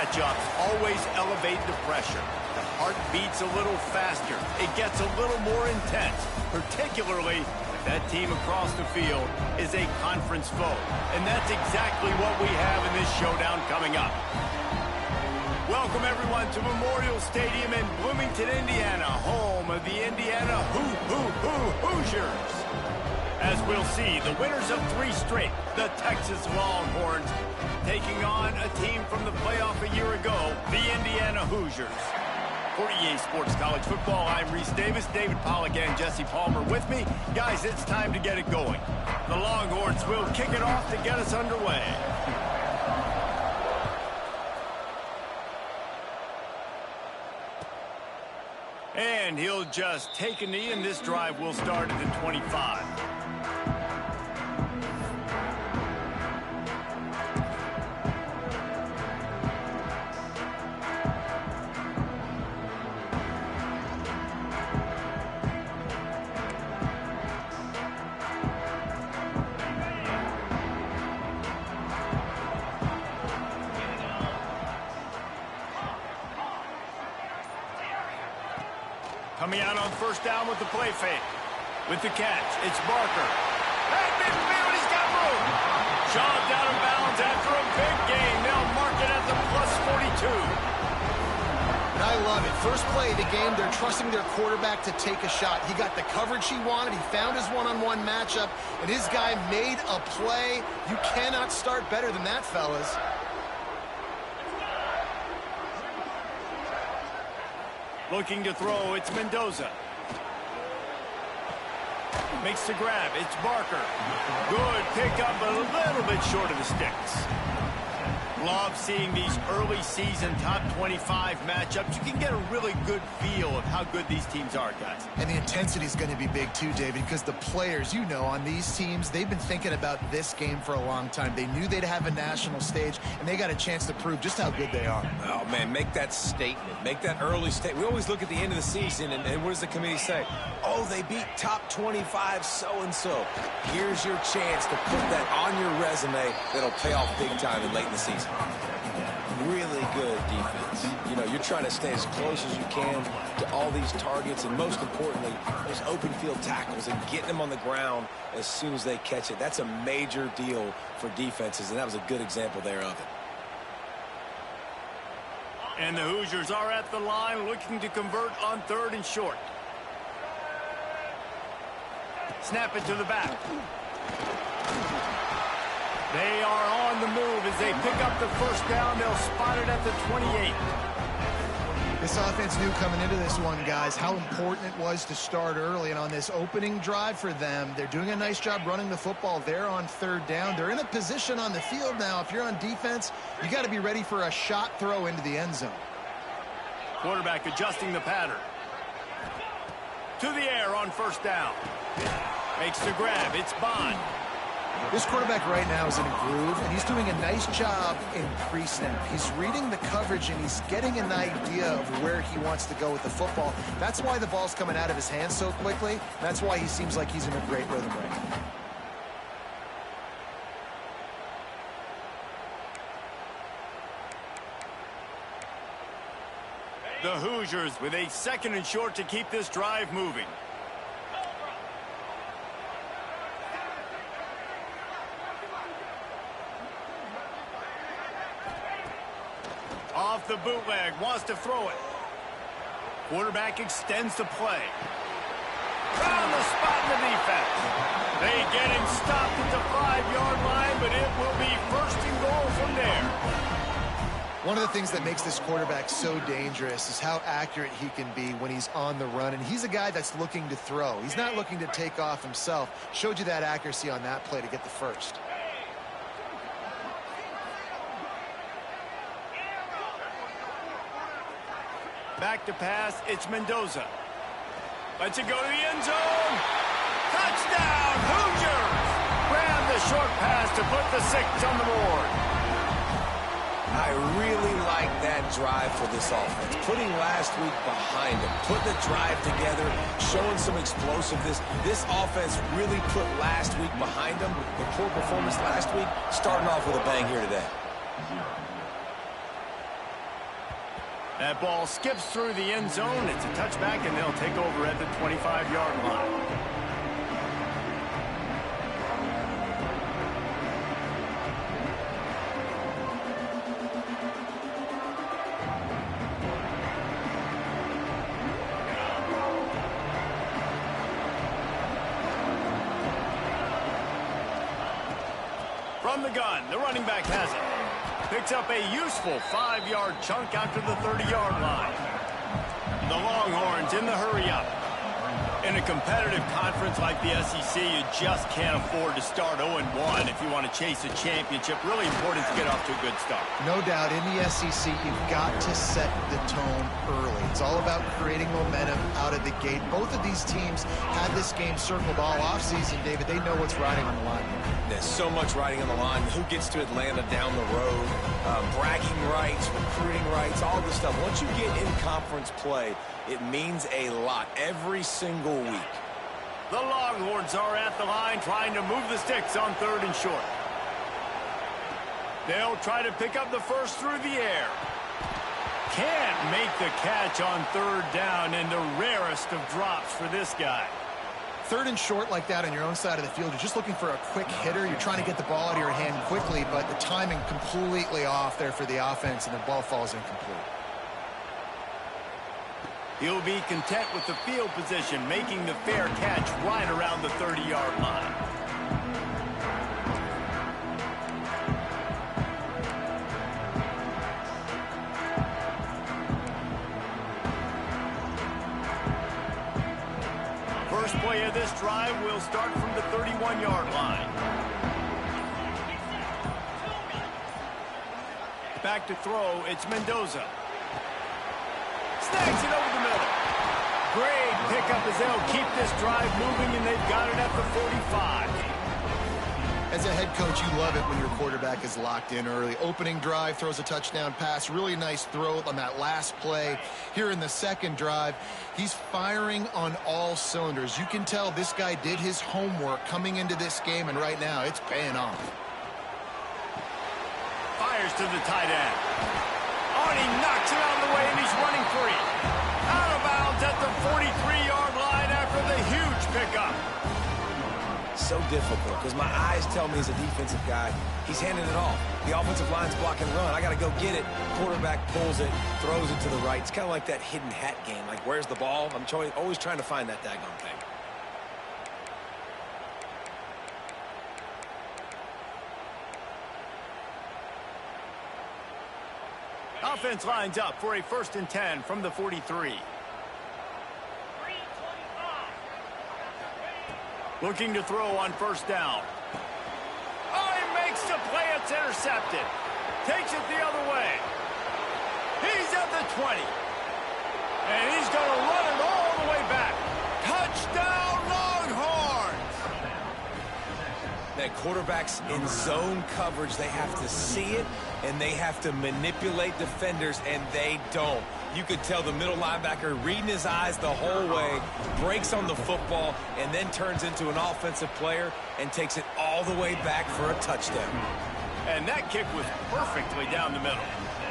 matchups always elevate the pressure. The heart beats a little faster. It gets a little more intense, particularly if that team across the field is a conference foe. And that's exactly what we have in this showdown coming up. Welcome, everyone, to Memorial Stadium in Bloomington, Indiana, home of the Indiana Hoosiers. As we'll see, the winners of 3 straight, the Texas Longhorns, taking on a team from the playoff a year ago, the Indiana Hoosiers. For EA Sports College Football, I'm Reese Davis, David Pollack, and Jesse Palmer with me. Guys, it's time to get it going. The Longhorns will kick it off to get us underway. And he'll just take a knee, and this drive will start at the 25. Coming out on first down with the play fake. With the catch, it's Barker. At midfield, he's got room. Shoved out of bounds after a big gain. They'll mark it at the +42. And I love it. First play of the game, they're trusting their quarterback to take a shot. He got the coverage he wanted. He found his one-on-one matchup, and his guy made a play. You cannot start better than that, fellas. Looking to throw, it's Mendoza. Makes the grab, it's Barker. Good pickup, but a little bit short of the sticks. Love seeing these early season top 25 matchups. You can get a really good feel of how good these teams are, guys. And the intensity is going to be big too, David, because the players, you know, on these teams, they've been thinking about this game for a long time. They knew they'd have a national stage, and they got a chance to prove just how good they are. Oh, man, make that statement. Make that early statement. We always look at the end of the season, and what does the committee say? Oh, they beat top 25 so-and-so. Here's your chance to put that on your resume that'll pay off big time and late in the season. Really good defense. You know, you're trying to stay as close as you can to all these targets, and most importantly, those open field tackles and getting them on the ground as soon as they catch it. That's a major deal for defenses, and that was a good example there of it. And the Hoosiers are at the line looking to convert on 3rd and short. Snap it to the back. They are on the move as they pick up the first down. They'll spot it at the 28. This offense knew coming into this one, guys, how important it was to start early. And on this opening drive for them, they're doing a nice job running the football. They're on 3rd down. They're in a position on the field now. If you're on defense, you got to be ready for a shot throw into the end zone. Quarterback adjusting the pattern. To the air on first down. Makes the grab. It's Bond. This quarterback right now is in a groove, and he's doing a nice job in pre-snap. He's reading the coverage, and he's getting an idea of where he wants to go with the football. That's why the ball's coming out of his hands so quickly. That's why he seems like he's in a great rhythm right now. The Hoosiers with a 2nd and short to keep this drive moving. Off the bootleg, wants to throw it. Quarterback extends the play. Found the spot in the defense. They get him stopped at the 5-yard line, but it will be 1st and goal from there. One of the things that makes this quarterback so dangerous is how accurate he can be when he's on the run. And he's a guy that's looking to throw. He's not looking to take off himself. Showed you that accuracy on that play to get the first. Back to pass, it's Mendoza. Lets it go to the end zone. Touchdown, Hoosiers! Grab the short pass to put the 6 on the board. I really like that drive for this offense. Putting last week behind them, putting the drive together, showing some explosiveness. This offense really put last week behind them. The poor performance last week, starting off with a bang here today. That ball skips through the end zone. It's a touchback, and they'll take over at the 25-yard line. From the gun, the running back has it. Picks up a useful 5-yard chunk out to the 30-yard line. The Longhorns in the hurry-up. In a competitive conference like the SEC, you just can't afford to start 0-1 if you want to chase a championship. Really important to get off to a good start. No doubt, in the SEC, you've got to set the tone early. It's all about creating momentum out of the gate. Both of these teams had this game circled all offseason, David. They know what's riding on the line. There's so much riding on the line. Who gets to Atlanta down the road? Bragging rights, recruiting rights, all this stuff. Once you get in conference play, it means a lot every single week. The Longhorns are at the line trying to move the sticks on 3rd and short. They'll try to pick up the first through the air. Can't make the catch on 3rd down, and the rarest of drops for this guy. 3rd and short like that on your own side of the field, you're just looking for a quick hitter. You're trying to get the ball out of your hand quickly, but the timing completely off there for the offense, and the ball falls incomplete. He'll be content with the field position, making the fair catch right around the 30-yard line. First play of this drive will start from the 31-yard line. Back to throw, it's Mendoza. Snags it over the middle. Great pickup as they'll keep this drive moving, and they've got it at the 45. As a head coach, you love it when your quarterback is locked in early. Opening drive, throws a touchdown pass. Really nice throw on that last play. Here in the second drive, he's firing on all cylinders. You can tell this guy did his homework coming into this game, and right now it's paying off. Fires to the tight end. Oh, and he knocks it out of the way, and he's running free. Out of bounds at the 43-yard line after the huge pickup. So difficult because my eyes tell me as a defensive guy, he's handing it off. The offensive line's block and run. I got to go get it. Quarterback pulls it, throws it to the right. It's kind of like that hidden hat game. Like, where's the ball? I'm always trying to find that daggone thing. Offense lines up for a 1st and 10 from the 43. Looking to throw on 1st down. Oh, he makes the play. It's intercepted. Takes it the other way. He's at the 20. And he's going to run it all the way back. Touchdown, Longhorns! That quarterbacks in zone coverage, they have to see it, and they have to manipulate defenders, and they don't. You could tell the middle linebacker reading his eyes the whole way, breaks on the football, and then turns into an offensive player and takes it all the way back for a touchdown. And that kick was perfectly down the middle.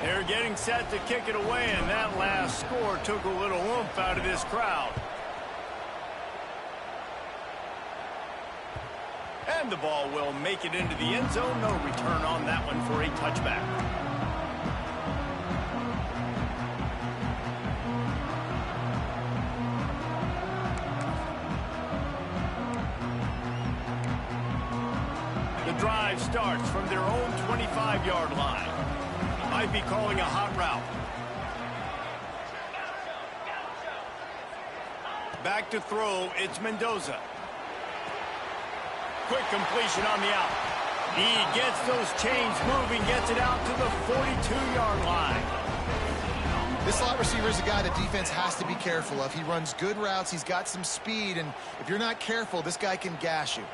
They're getting set to kick it away, and that last score took a little oomph out of this crowd. And the ball will make it into the end zone. No return on that one for a touchback. The drive starts from their own 25-yard line. Might be calling a hot route. Back to throw, it's Mendoza. Quick completion on the out. He gets those chains moving, gets it out to the 42-yard line. This slot receiver is a guy the defense has to be careful of. He runs good routes. He's got some speed, and if you're not careful, this guy can gash you.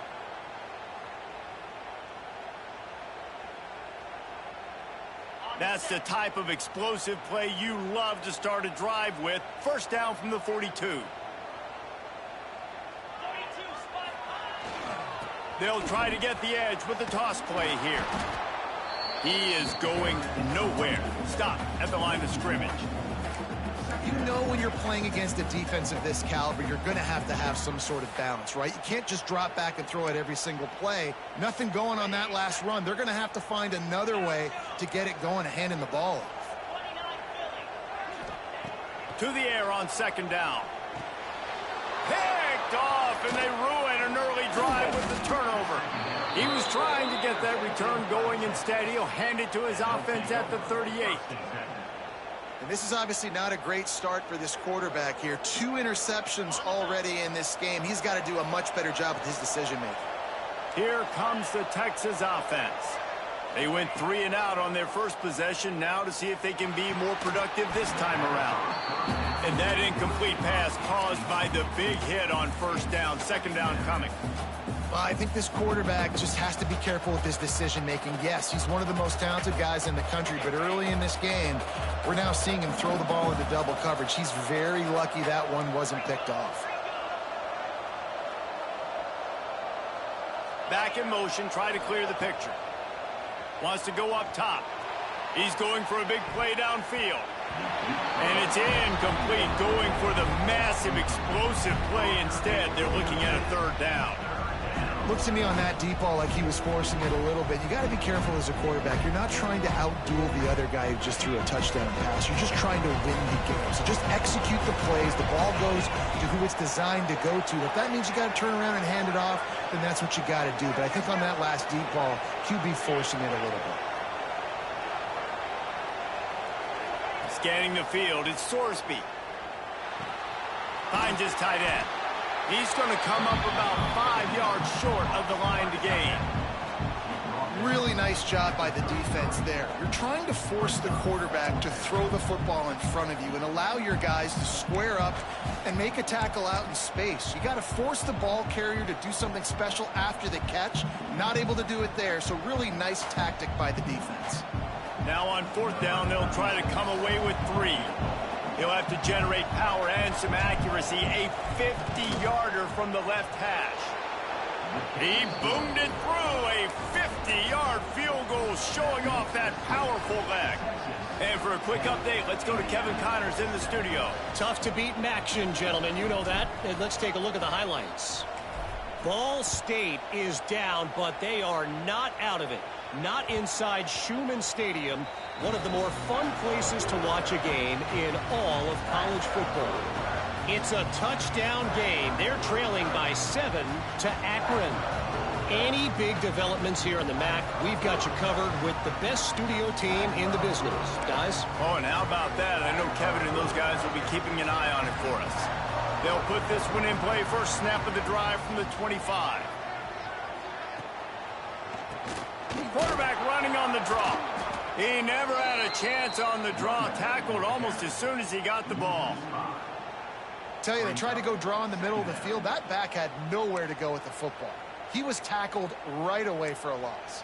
That's the type of explosive play you love to start a drive with. 1st down from the 42. They'll try to get the edge with the toss play here. He is going nowhere. Stop at the line of scrimmage. You know when you're playing against a defense of this caliber, you're going to have some sort of balance, right? You can't just drop back and throw it every single play. Nothing going on that last run. They're going to have to find another way to get it going, handing the ball off. To the air on second down. Picked off, and they ruin an early drive with the turnover. He was trying to get that return going. Instead, he'll hand it to his offense at the 38. And this is obviously not a great start for this quarterback here. 2 interceptions already in this game. He's got to do a much better job with his decision-making. Here comes the Texas offense. They went 3 and out on their first possession, now to see if they can be more productive this time around. And that incomplete pass caused by the big hit on first down. Second down coming. Well, I think this quarterback just has to be careful with his decision-making. Yes, he's one of the most talented guys in the country, but early in this game, we're now seeing him throw the ball into double coverage. He's very lucky that one wasn't picked off. Back in motion, try to clear the picture. Wants to go up top. He's going for a big play downfield. And it's incomplete, going for the massive explosive play instead. They're looking at a third down. Looks to me on that deep ball like he was forcing it a little bit. You got to be careful as a quarterback. You're not trying to outduel the other guy who just threw a touchdown pass. You're just trying to win the game. So just execute the plays. The ball goes to who it's designed to go to. If that means you got to turn around and hand it off, then that's what you got to do. But I think on that last deep ball, QB forcing it a little bit. Scanning the field, it's Sorsby. Finds his tight end. He's going to come up about 5 yards short of the line to gain. Really nice job by the defense there. You're trying to force the quarterback to throw the football in front of you and allow your guys to square up and make a tackle out in space. You got to force the ball carrier to do something special after the catch. Not able to do it there, so really nice tactic by the defense. Now on fourth down, they'll try to come away with 3. He'll have to generate power and some accuracy. A 50-yarder from the left hash. He boomed it through. A 50-yard field goal showing off that powerful leg. And for a quick update, let's go to Kevin Connors in the studio. Tough to beat in action, gentlemen. You know that. And let's take a look at the highlights. Ball State is down, but they are not out of it. Not inside Schumann Stadium, one of the more fun places to watch a game in all of college football. It's a touchdown game. They're trailing by 7 to Akron. Any big developments here in the MAC, we've got you covered with the best studio team in the business. Guys? Oh, and how about that? I know Kevin and those guys will be keeping an eye on it for us. They'll put this one in play. First snap of the drive from the 25. Quarterback running on the draw. He never had a chance on the draw. Tackled almost as soon as he got the ball. Tell you, they tried to go draw in the middle of the field. That back had nowhere to go with the football. He was tackled right away for a loss.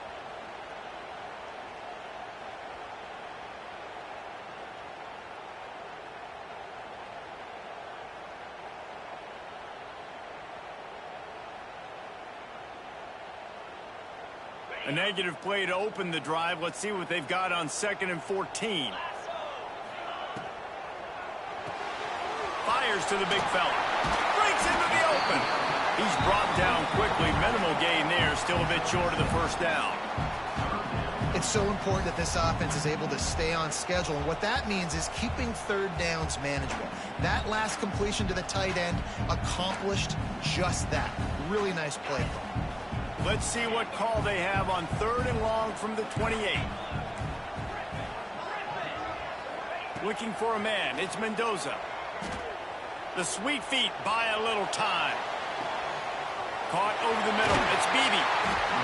A negative play to open the drive. Let's see what they've got on 2nd and 14. Fires to the big fella. Breaks into the open. He's brought down quickly. Minimal gain there. Still a bit short of the first down. It's so important that this offense is able to stay on schedule. And what that means is keeping third downs manageable. That last completion to the tight end accomplished just that. Really nice play. Let's see what call they have on 3rd and long from the 28. Looking for a man. It's Mendoza. The sweet feet buy a little time. Caught over the middle. It's Beebe.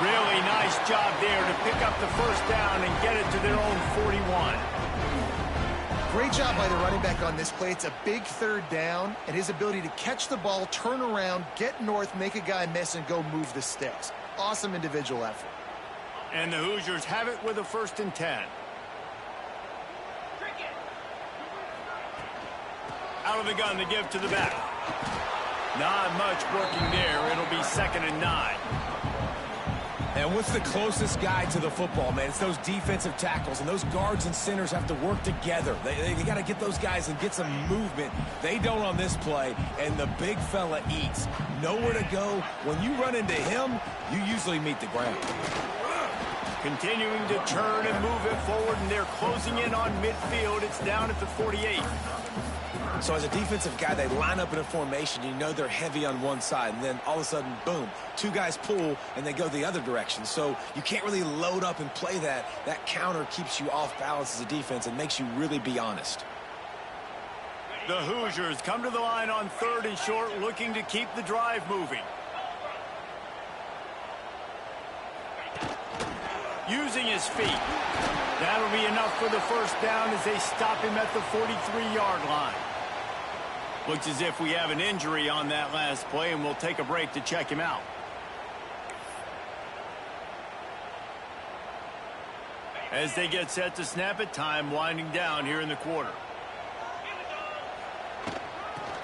Really nice job there to pick up the first down and get it to their own 41. Great job by the running back on this play. It's a big third down, and his ability to catch the ball, turn around, get north, make a guy miss, and go move the sticks. Awesome individual effort. And the Hoosiers have it with a 1st and 10. Out of the gun to give to the back. Not much working there. It'll be 2nd and 9. And what's the closest guy to the football, man? It's those defensive tackles, and those guards and centers have to work together. They got to get those guys and get some movement. They don't on this play, and the big fella eats. Nowhere to go. When you run into him, you usually meet the ground. Continuing to turn and move it forward, and they're closing in on midfield. It's down at the 48. So as a defensive guy, they line up in a formation. You know they're heavy on one side, and then all of a sudden, boom, two guys pull, and they go the other direction. So you can't really load up and play that. That counter keeps you off balance as a defense and makes you really be honest. The Hoosiers come to the line on 3rd and short, looking to keep the drive moving. Using his feet. That'll be enough for the first down as they stop him at the 43-yard line. Looks as if we have an injury on that last play, and we'll take a break to check him out. As they get set to snap it, time winding down here in the quarter.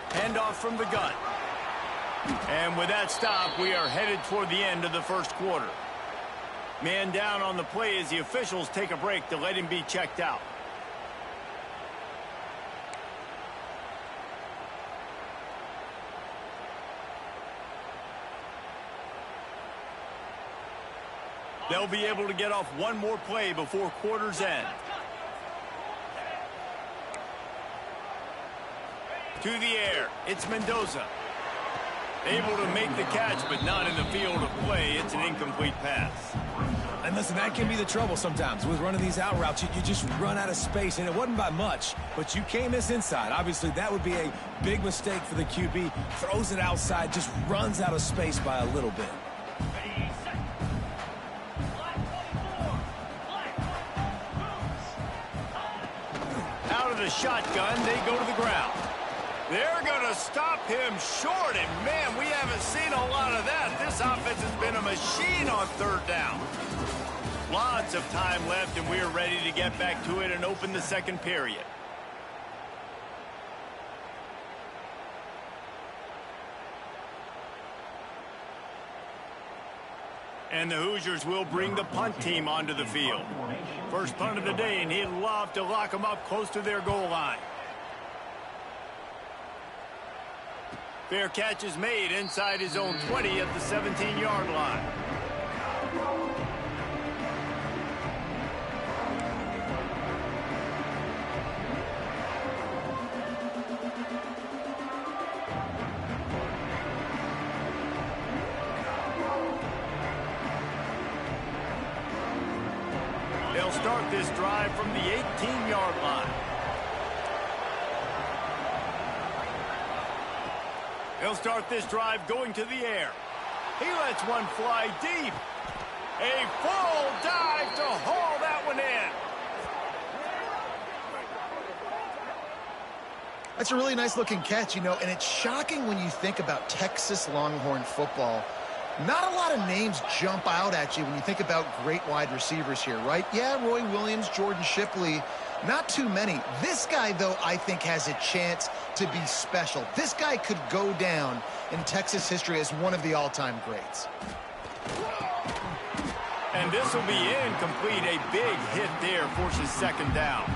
Handoff from the gun. And with that stop, we are headed toward the end of the first quarter. Man down on the play as the officials take a break to let him be checked out. They'll be able to get off one more play before quarter's end. To the air, it's Mendoza. Able to make the catch, but not in the field of play. It's an incomplete pass. And listen, that can be the trouble sometimes with running these out routes. You just run out of space, and it wasn't by much, but you can't miss inside. Obviously, that would be a big mistake for the QB. Throws it outside, just runs out of space by a little bit. Out of the shotgun, they go to the ground. They're going to stop him short, and man, we haven't seen a lot of that. This offense has been a machine on 3rd down. Lots of time left, and we are ready to get back to it and open the second period. And the Hoosiers will bring the punt team onto the field. First punt of the day, and he'd love to lock them up close to their goal line. Fair catch is made inside his own 20 at the 17-yard line. They'll start this drive from the 18-yard line. He'll start this drive going to the air. He lets one fly deep. A full dive to haul that one in. That's a really nice looking catch, you know, and it's shocking when you think about Texas Longhorn football. Not a lot of names jump out at you when you think about great wide receivers here, right? Yeah, Roy Williams, Jordan Shipley, not too many. This guy, though, I think has a chance to be special. This guy could go down in Texas history as one of the all-time greats. And this will be incomplete. A big hit there forces 2nd down.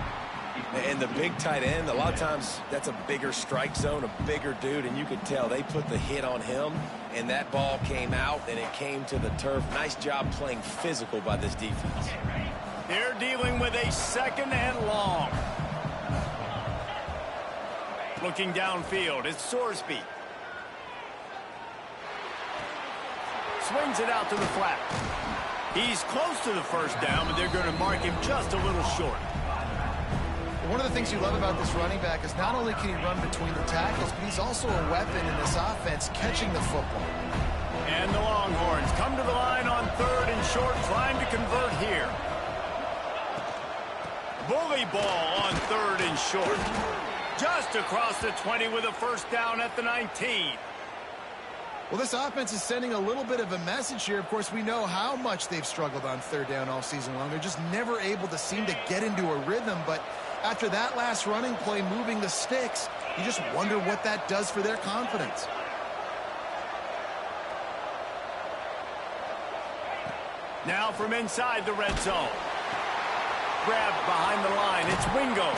And the big tight end, a lot of times that's a bigger strike zone, a bigger dude, and you could tell they put the hit on him, and that ball came out, and it came to the turf. Nice job playing physical by this defense. They're dealing with a 2nd and long. Looking downfield, it's Sorsby. Swings it out to the flat. He's close to the first down, but they're going to mark him just a little short. One of the things you love about this running back is not only can he run between the tackles, but he's also a weapon in this offense catching the football. And the Longhorns come to the line on 3rd and short, trying to convert here. Bully ball on 3rd and short. Just across the 20 with a first down at the 19. Well, this offense is sending a little bit of a message here. Of course, we know how much they've struggled on 3rd down all season long. They're just never able to seem to get into a rhythm, but after that last running play moving the sticks, you just wonder what that does for their confidence. Now from inside the red zone. Grabbed behind the line. It's Wingo.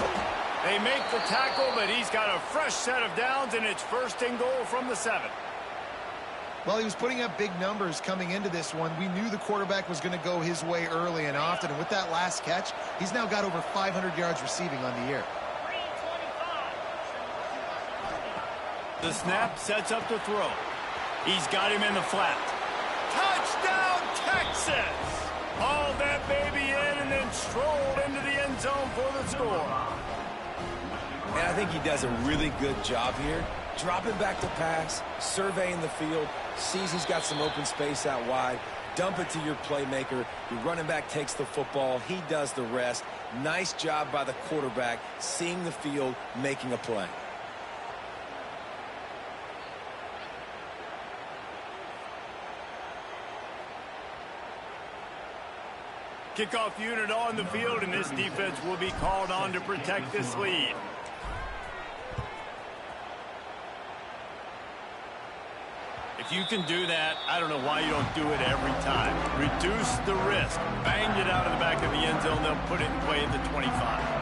They make the tackle, but he's got a fresh set of downs, and it's 1st and goal from the 7. Well, he was putting up big numbers coming into this one. We knew the quarterback was going to go his way early and often, and with that last catch, he's now got over 500 yards receiving on the year. The snap sets up the throw. He's got him in the flat. Touchdown, Texas! Hauled that baby in and then strolled into the end zone for the score. And I think he does a really good job here. Dropping back to pass, surveying the field, sees he's got some open space out wide, dump it to your playmaker. Your running back takes the football. He does the rest. Nice job by the quarterback, seeing the field, making a play. Kickoff unit on the field, and this defense will be called on to protect this lead. If you can do that, I don't know why you don't do it every time. Reduce the risk. Bang it out of the back of the end zone. They'll put it in play at the 25.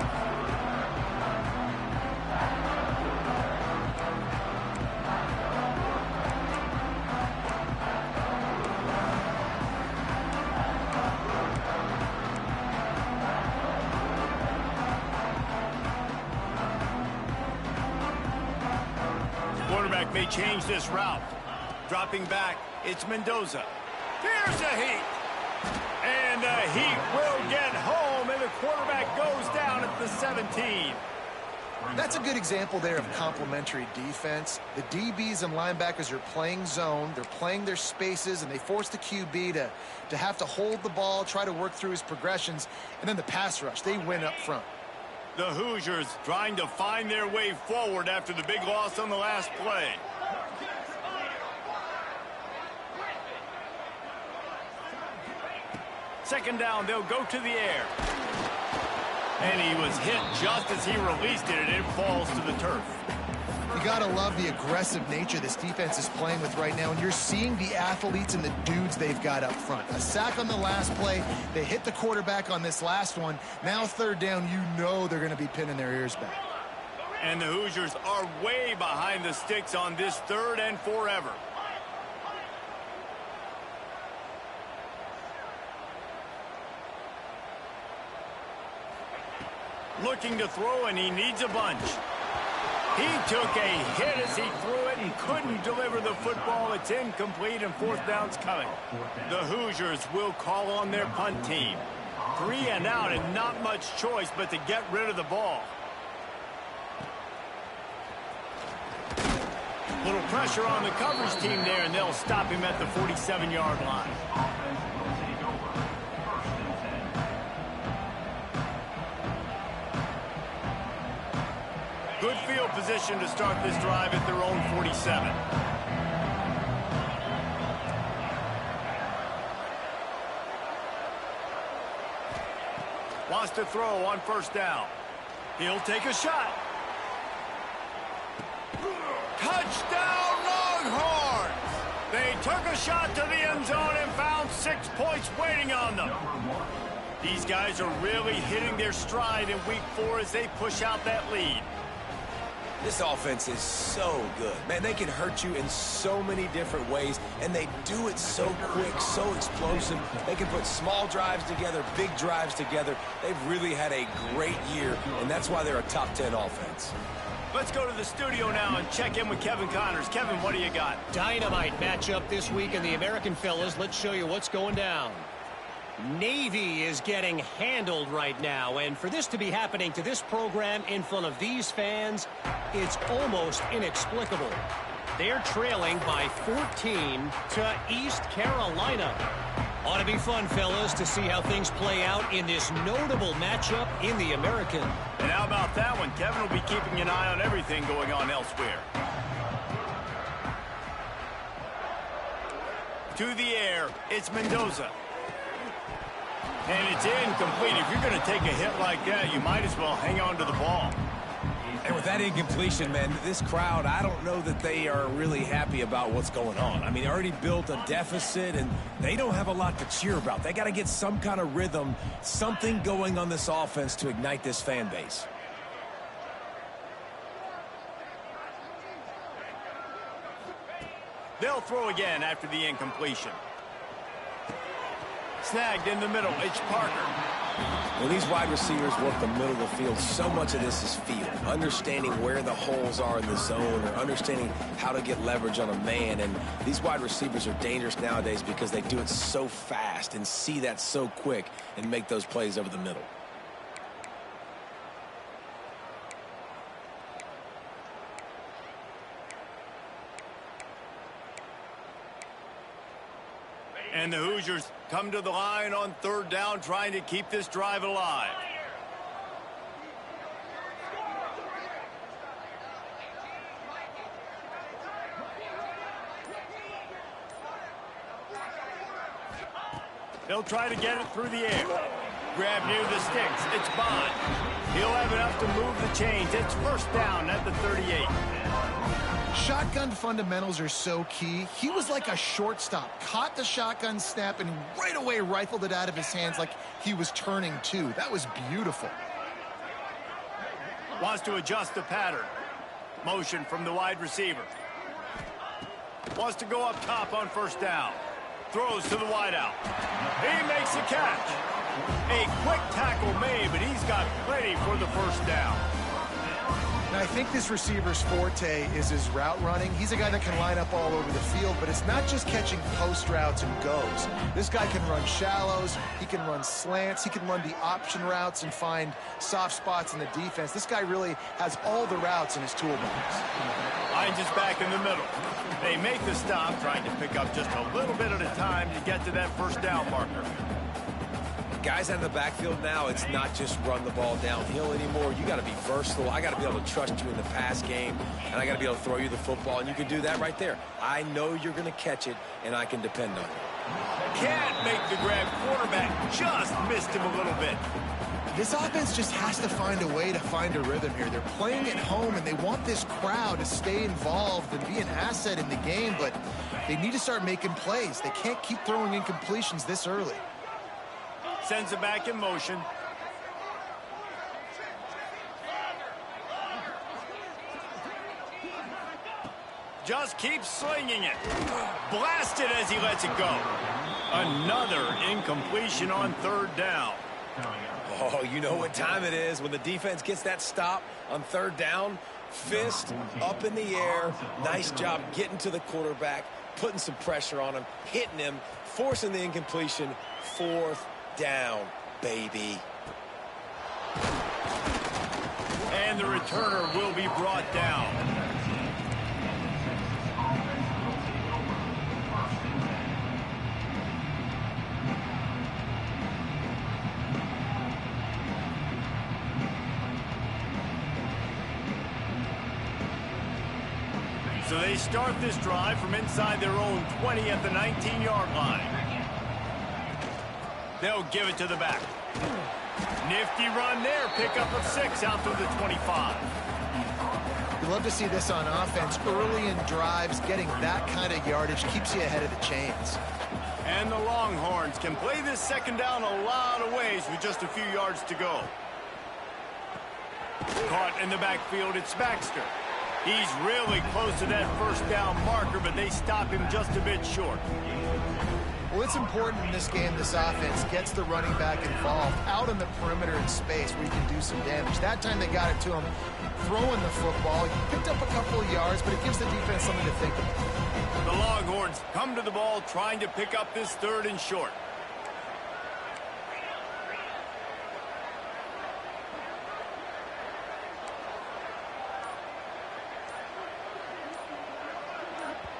Quarterback may change this route. Dropping back, it's Mendoza. Here's a heat. And the heat will get home, and the quarterback goes down at the 17. That's a good example there of complementary defense. The DBs and linebackers are playing zone. They're playing their spaces, and they force the QB to have to hold the ball, try to work through his progressions, and then the pass rush. They win up front. The Hoosiers trying to find their way forward after the big loss on the last play. Second down, they'll go to the air. And he was hit just as he released it, and it falls to the turf. You got to love the aggressive nature this defense is playing with right now, and you're seeing the athletes and the dudes they've got up front. A sack on the last play. They hit the quarterback on this last one. Now 3rd down, you know they're going to be pinning their ears back. And the Hoosiers are way behind the sticks on this 3rd and forever. Looking to throw, and he needs a bunch. He took a hit as he threw it and couldn't deliver the football. It's incomplete, and 4th down's coming. The Hoosiers will call on their punt team. 3 and out, and not much choice but to get rid of the ball. Little pressure on the coverage team there, and they'll stop him at the 47-yard line. Good field position to start this drive at their own 47. Wants to throw on 1st down. He'll take a shot. Touchdown, Longhorns! They took a shot to the end zone and found 6 points waiting on them. These guys are really hitting their stride in week 4 as they push out that lead. This offense is so good. Man, they can hurt you in so many different ways, and they do it so quick, so explosive. They can put small drives together, big drives together. They've really had a great year, and that's why they're a top 10 offense. Let's go to the studio now and check in with Kevin Connors. Kevin, what do you got? Dynamite matchup this week in the American, fellas. Let's show you what's going down. Navy is getting handled right now, and for this to be happening to this program in front of these fans, it's almost inexplicable. They're trailing by 14 to East Carolina. Ought to be fun, fellas, to see how things play out in this notable matchup in the American. And how about that one? Kevin will be keeping an eye on everything going on elsewhere. To the air, it's Mendoza. And it's incomplete. If you're going to take a hit like that, you might as well hang on to the ball. And with that incompletion, man, this crowd, I don't know that they are really happy about what's going on. I mean, they already built a deficit, and they don't have a lot to cheer about. They got to get some kind of rhythm, something going on this offense to ignite this fan base. They'll throw again after the incompletion. Snagged in the middle. It's Parker. When these wide receivers work the middle of the field, so much of this is feel. Understanding where the holes are in the zone or understanding how to get leverage on a man. And these wide receivers are dangerous nowadays because they do it so fast and see that so quick and make those plays over the middle. And the Hoosiers come to the line on third down, trying to keep this drive alive. They'll try to get it through the air. Grab near the sticks. It's Bond. He'll have enough to move the chains. It's first down at the 38. Shotgun fundamentals are so key. He was like a shortstop. Caught the shotgun snap and right away rifled it out of his hands like he was turning two. That was beautiful. Wants to adjust the pattern. Motion from the wide receiver. Wants to go up top on first down. Throws to the wideout. He makes the catch. A quick tackle made, but he's got plenty for the first down. And I think this receiver's forte is his route running. He's a guy that can line up all over the field, but it's not just catching post routes and goes. This guy can run shallows, he can run slants, he can run the option routes and find soft spots in the defense. This guy really has all the routes in his toolbox. Hines is back in the middle. They make the stop, trying to pick up just a little bit at a time to get to that first down marker. Guys out of the backfield now, it's not just run the ball downhill anymore. You got to be versatile. I got to be able to trust you in the pass game, and I got to be able to throw you the football, and you can do that right there. I know you're going to catch it, and I can depend on it. Can't make the grab. Quarterback just missed him a little bit. This offense just has to find a way to find a rhythm here. They're playing at home, and they want this crowd to stay involved and be an asset in the game, but they need to start making plays. They can't keep throwing incompletions this early. Sends it back in motion. Just keeps slinging it. Blasted as he lets it go. Another incompletion on third down. Oh, you know what time it is when the defense gets that stop on third down. Fist up in the air. Nice job getting to the quarterback, putting some pressure on him, hitting him, forcing the incompletion. Fourth down, baby. And the returner will be brought down. So they start this drive from inside their own 20 at the 19-yard line. They'll give it to the back. Nifty run there. Pickup of 6 out through the 25. You love to see this on offense. Early in drives, getting that kind of yardage keeps you ahead of the chains. And the Longhorns can play this second down a lot of ways with just a few yards to go. Caught in the backfield, it's Baxter. He's really close to that first down marker, but they stop him just a bit short. Well, it's important in this game this offense gets the running back involved out on the perimeter in space where you can do some damage. That time they got it to him throwing the football. He picked up a couple of yards, but it gives the defense something to think about. The Longhorns come to the ball trying to pick up this third and short.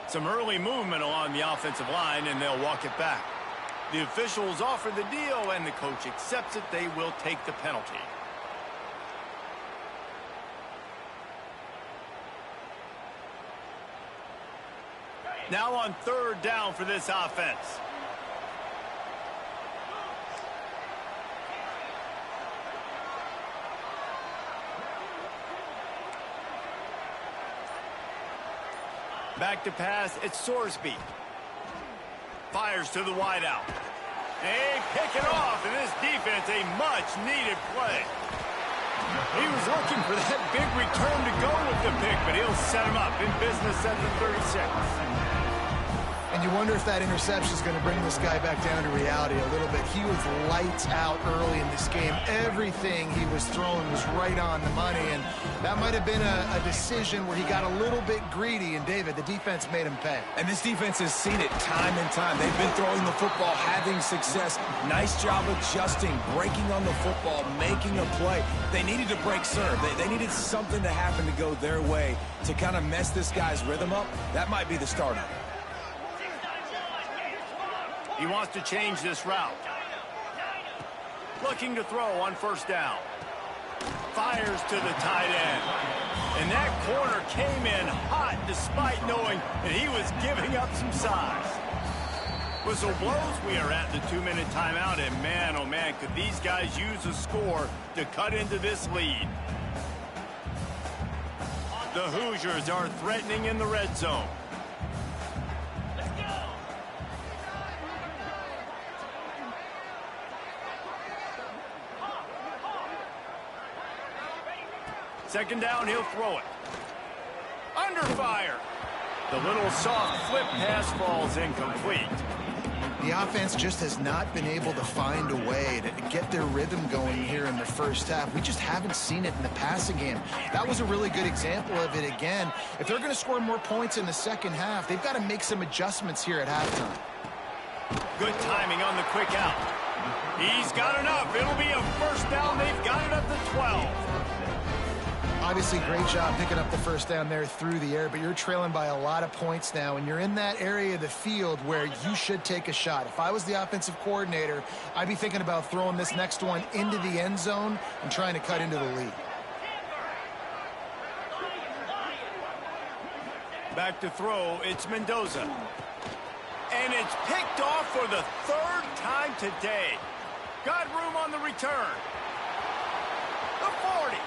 Some early movement along the offensive line, and they'll walk it back. The officials offer the deal, and the coach accepts it. They will take the penalty. Now on third down for this offense. Back to pass, it's Sorsby. Fires to the wideout. They pick it off, and this defense, a much-needed play. He was looking for that big return to go with the pick, but he'll set him up in business at the 36. And you wonder if that interception is going to bring this guy back down to reality a little bit. He was lights out early in this game. Everything he was throwing was right on the money, and that might have been a decision where he got a little bit greedy, and David, the defense made him pay. And this defense has seen it time and time. They've been throwing the football, having success. Nice job adjusting, breaking on the football, making a play. They needed to break serve. They needed something to happen to go their way to kind of mess this guy's rhythm up. That might be the start of it. He wants to change this route. Looking to throw on first down. Fires to the tight end. And that corner came in hot despite knowing that he was giving up some size. Whistle blows. We are at the 2-minute timeout. And man, oh man, could these guys use a score to cut into this lead. The Hoosiers are threatening in the red zone. Second down, he'll throw it. Under fire. The little soft flip pass falls incomplete. The offense just has not been able to find a way to get their rhythm going here in the first half. We just haven't seen it in the passing game. That was a really good example of it again. If they're going to score more points in the second half, they've got to make some adjustments here at halftime. Good timing on the quick out. He's got enough. It'll be a first down. They've got it up to 12. Obviously, great job picking up the first down there through the air, but you're trailing by a lot of points now, and you're in that area of the field where you should take a shot. If I was the offensive coordinator, I'd be thinking about throwing this next one into the end zone and trying to cut into the lead. Back to throw, it's Mendoza. And it's picked off for the third time today. Got room on the return. The 40.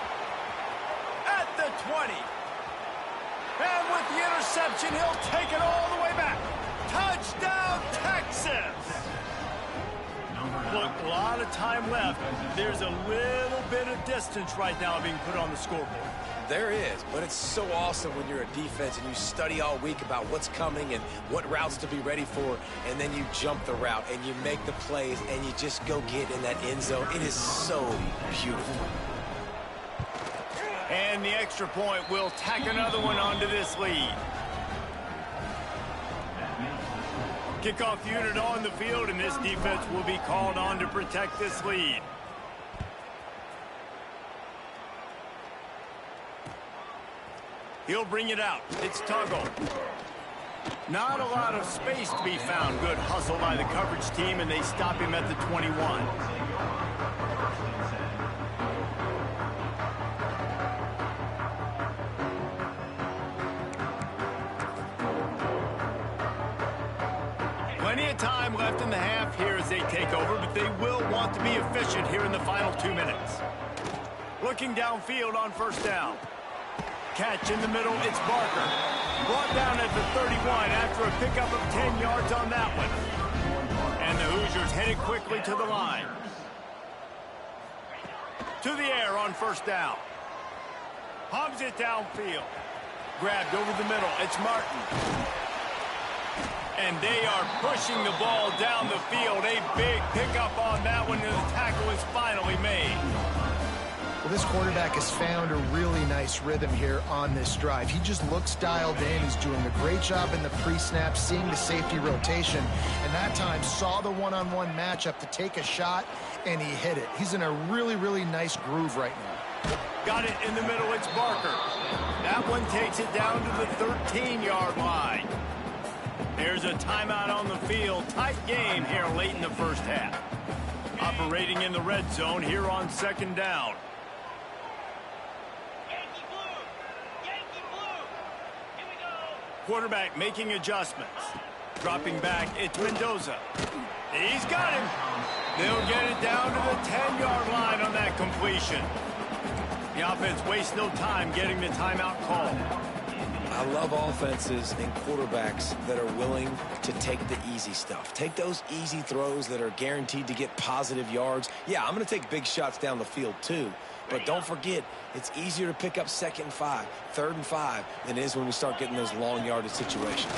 At the 20. And with the interception, he'll take it all the way back. Touchdown, Texas! Look, a lot of time left. There's a little bit of distance right now being put on the scoreboard. There is, but it's so awesome when you're a defense and you study all week about what's coming and what routes to be ready for, and then you jump the route and you make the plays and you just go get in that end zone. It is so beautiful. And the extra point will tack another one onto this lead. Kickoff unit on the field, and this defense will be called on to protect this lead. He'll bring it out. It's Tuggle. Not a lot of space to be found. Good hustle by the coverage team, and they stop him at the 21. Plenty of time left in the half here as they take over, but they will want to be efficient here in the final 2 minutes. Looking downfield on first down. Catch in the middle, it's Barker. Brought down at the 31 after a pickup of 10 yards on that one. And the Hoosiers headed quickly to the line. To the air on first down. Hogs it downfield. Grabbed over the middle, it's Martin. And they are pushing the ball down the field. A big pickup on that one, and the tackle is finally made. Well, this quarterback has found a really nice rhythm here on this drive. He just looks dialed in. He's doing a great job in the pre-snap, seeing the safety rotation, and that time saw the one-on-one matchup to take a shot, and he hit it. He's in a really, really nice groove right now. Got it in the middle, it's Barker. That one takes it down to the 13-yard line. There's a timeout on the field. Tight game here late in the first half. Operating in the red zone here on second down. Quarterback making adjustments. Dropping back, it's Mendoza. He's got him. They'll get it down to the 10-yard line on that completion. The offense wastes no time getting the timeout called. I love offenses and quarterbacks that are willing to take the easy stuff. Take those easy throws that are guaranteed to get positive yards. Yeah, I'm going to take big shots down the field too. But don't forget, it's easier to pick up 2nd and 5, 3rd and 5 than it is when we start getting those long yardage situations.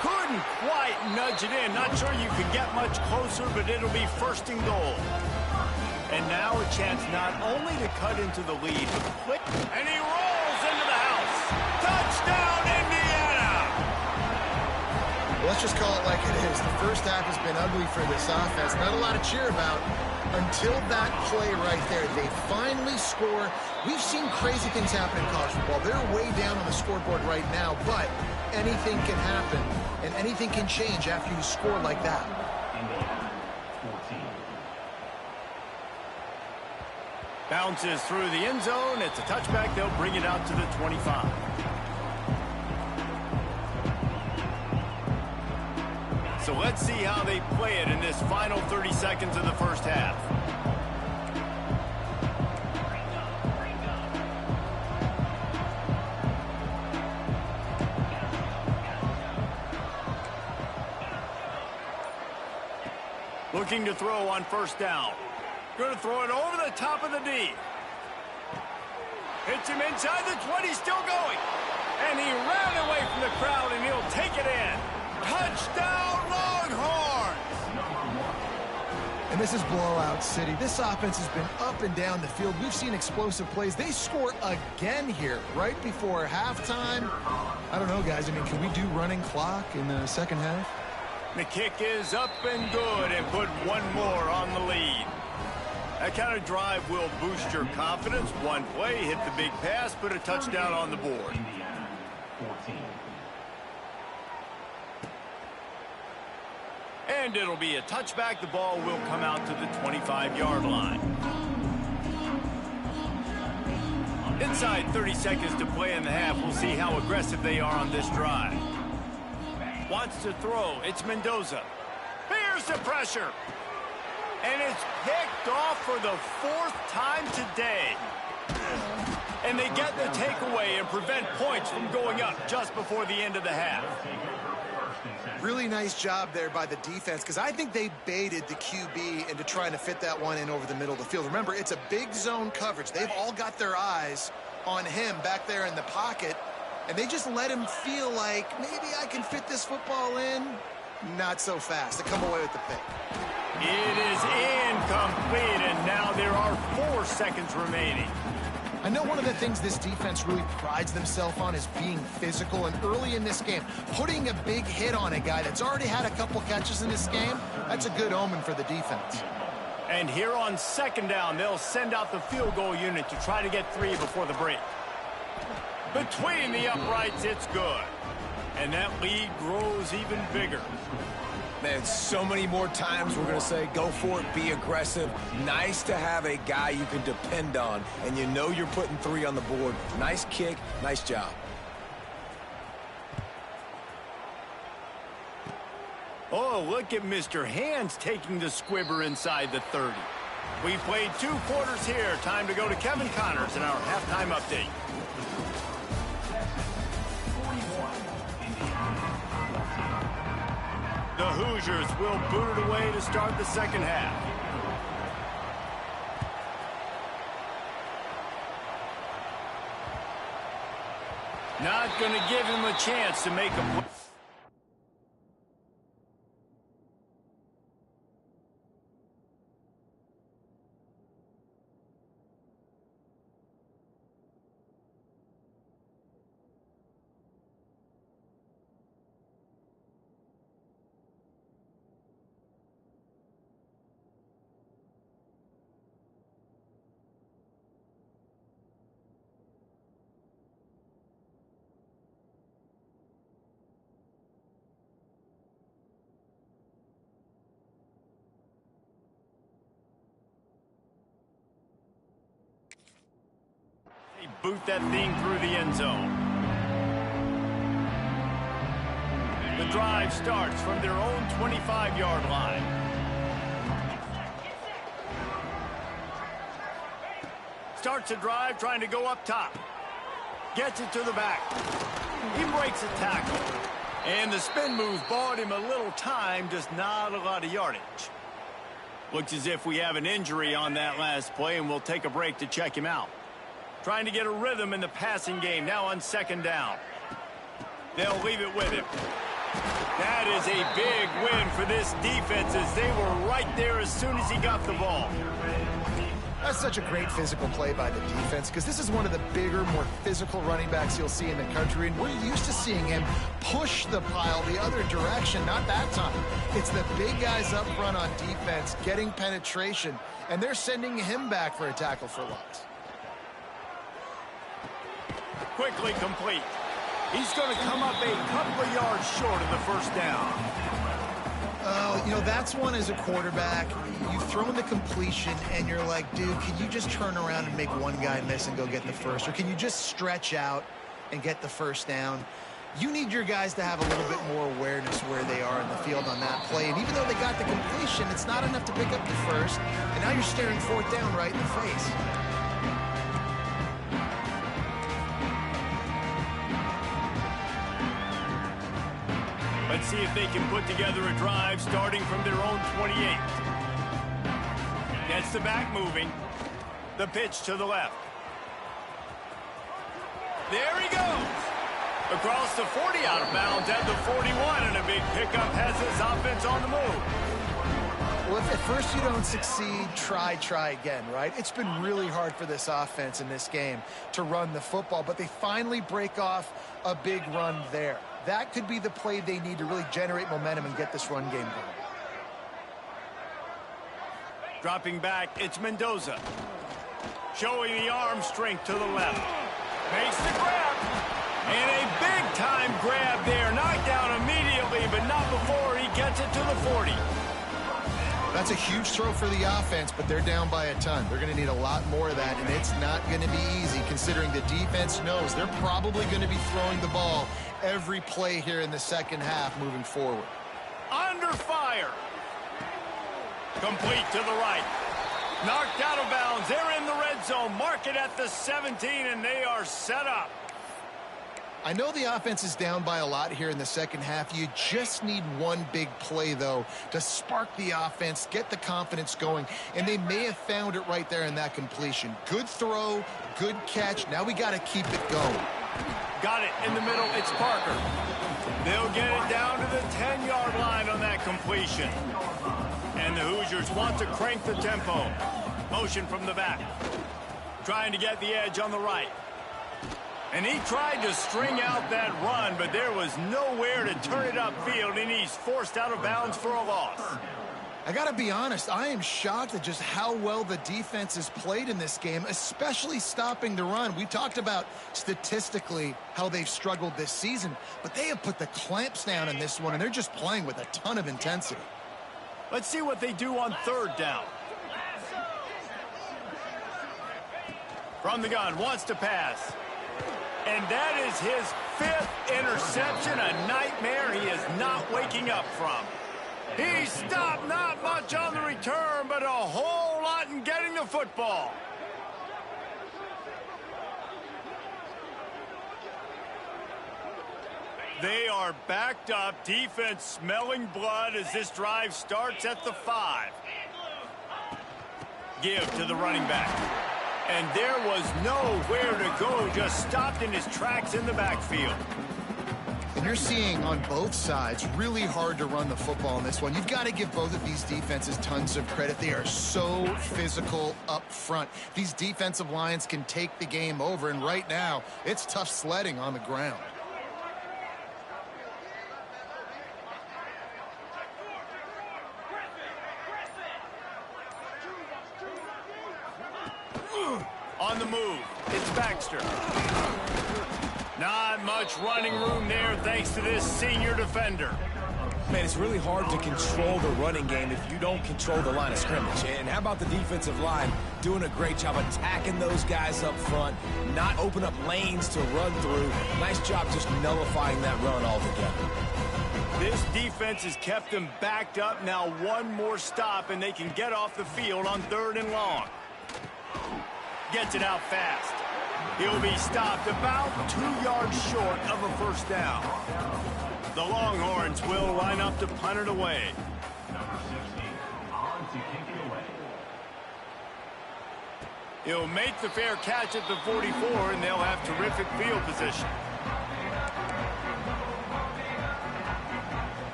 Couldn't quite nudge it in. Not sure you could get much closer, but it'll be 1st and goal. And now a chance not only to cut into the lead, but quick. And he rolls into the house. Touchdown, Indiana! Let's just call it like it is. The first half has been ugly for this offense. Not a lot to cheer about until that play right there. They finally score. We've seen crazy things happen in college football. They're way down on the scoreboard right now, but anything can happen, and anything can change after you score like that. Bounces through the end zone. It's a touchback. They'll bring it out to the 25. So let's see how they play it in this final 30 seconds of the first half. Looking to throw on 1st down. Going to throw it over the top of the D. Hits him inside the 20, still going. And he ran away from the crowd, and he'll take it in. Touchdown, Longhorns! And this is blowout city. This offense has been up and down the field. We've seen explosive plays. They score again here right before halftime. I don't know, guys. I mean, can we do running clock in the second half? The kick is up and good, and put one more on the lead. That kind of drive will boost your confidence. One play, hit the big pass, put a touchdown on the board. And it'll be a touchback. The ball will come out to the 25-yard line. Inside 30 seconds to play in the half. We'll see how aggressive they are on this drive. Wants to throw. It's Mendoza. Here's the pressure. And it's picked off for the 4th time today. And they get the takeaway and prevent points from going up just before the end of the half. Really nice job there by the defense, because I think they baited the QB into trying to fit that one in over the middle of the field. Remember, it's a big zone coverage. They've all got their eyes on him back there in the pocket, and they just let him feel like, maybe I can fit this football in. Not so fast. They come away with the pick. It is incomplete, and now there are 4 seconds remaining. I know one of the things this defense really prides themselves on is being physical, and early in this game, putting a big hit on a guy that's already had a couple catches in this game, that's a good omen for the defense. And here on 2nd down, they'll send out the field goal unit to try to get 3 before the break. Between the uprights, it's good. And that lead grows even bigger. Man, so many more times we're going to say, go for it, be aggressive. Nice to have a guy you can depend on, and you know you're putting 3 on the board. Nice kick, nice job. Oh, look at Mr. Hands taking the squibber inside the 30. We played 2 quarters here. Time to go to Kevin Connors in our halftime update. The Hoosiers will boot it away to start the 2nd half. Not going to give him a chance to make a play. Boot that thing through the end zone. The drive starts from their own 25-yard line. Starts a drive trying to go up top. Gets it to the back. He breaks a tackle. And the spin move bought him a little time, just not a lot of yardage. Looks as if we have an injury on that last play, and we'll take a break to check him out. Trying to get a rhythm in the passing game, now on second down. They'll leave it with him. That is a big win for this defense, as they were right there as soon as he got the ball. That's such a great physical play by the defense, because this is one of the bigger, more physical running backs you'll see in the country, and we're used to seeing him push the pile the other direction. Not that time. It's the big guys up front on defense getting penetration, and they're sending him back for a tackle for loss. Quickly complete. He's going to come up a couple of yards short of the first down. You know, that's one as a quarterback. You've thrown the completion, and you're like, dude, can you just turn around and make one guy miss and go get the first? Or can you just stretch out and get the first down? You need your guys to have a little bit more awareness where they are in the field on that play. And even though they got the completion, it's not enough to pick up the first. And now you're staring fourth down right in the face. Let's see if they can put together a drive starting from their own 28. Gets the back moving. The pitch to the left. There he goes. Across the 40, out of bounds at the 41, and a big pickup has his offense on the move. Well, if at first you don't succeed, try again, right? It's been really hard for this offense in this game to run the football, but they finally break off a big run there. That could be the play they need to really generate momentum and get this run game going. Dropping back, it's Mendoza. Showing the arm strength to the left. Makes the grab. And a big-time grab there. Knocked down immediately, but not before he gets it to the 40. That's a huge throw for the offense, but they're down by a ton. They're going to need a lot more of that, and it's not going to be easy considering the defense knows they're probably going to be throwing the ball every play here in the second half moving forward. Under fire. Complete to the right. Knocked out of bounds. They're in the red zone. Mark it at the 17, and they are set up. I know the offense is down by a lot here in the second half. You just need one big play, though, to spark the offense, get the confidence going, and they may have found it right there in that completion. Good throw, good catch. Now we got to keep it going. Got it in the middle. It's Parker. They'll get it down to the 10-yard line on that completion. And the Hoosiers want to crank the tempo. Motion from the back. Trying to get the edge on the right. And he tried to string out that run, but there was nowhere to turn it upfield, and he's forced out of bounds for a loss. I got to be honest, I am shocked at just how well the defense has played in this game, especially stopping the run. We talked about statistically how they've struggled this season, but they have put the clamps down in this one, and they're just playing with a ton of intensity. Let's see what they do on third down. From the gun, wants to pass. And that is his 5th interception, a nightmare he is not waking up from. He stopped, not much on the return, but a whole lot in getting the football. They are backed up, defense smelling blood as this drive starts at the 5. Give to the running back. And there was nowhere to go, just stopped in his tracks in the backfield. And you're seeing on both sides, really hard to run the football in this one. You've got to give both of these defenses tons of credit. They are so physical up front. These defensive lines can take the game over, and right now, it's tough sledding on the ground. On the move, it's Baxter. Not much running room there thanks to this senior defender. Man, it's really hard to control the running game if you don't control the line of scrimmage. And how about the defensive line doing a great job attacking those guys up front, not open up lanes to run through. Nice job just nullifying that run altogether. This defense has kept them backed up. Now one more stop, and they can get off the field on 3rd and long. Gets it out fast. He'll be stopped about 2 yards short of a first down. The Longhorns will line up to punt it away. He'll make the fair catch at the 44, and they'll have terrific field position.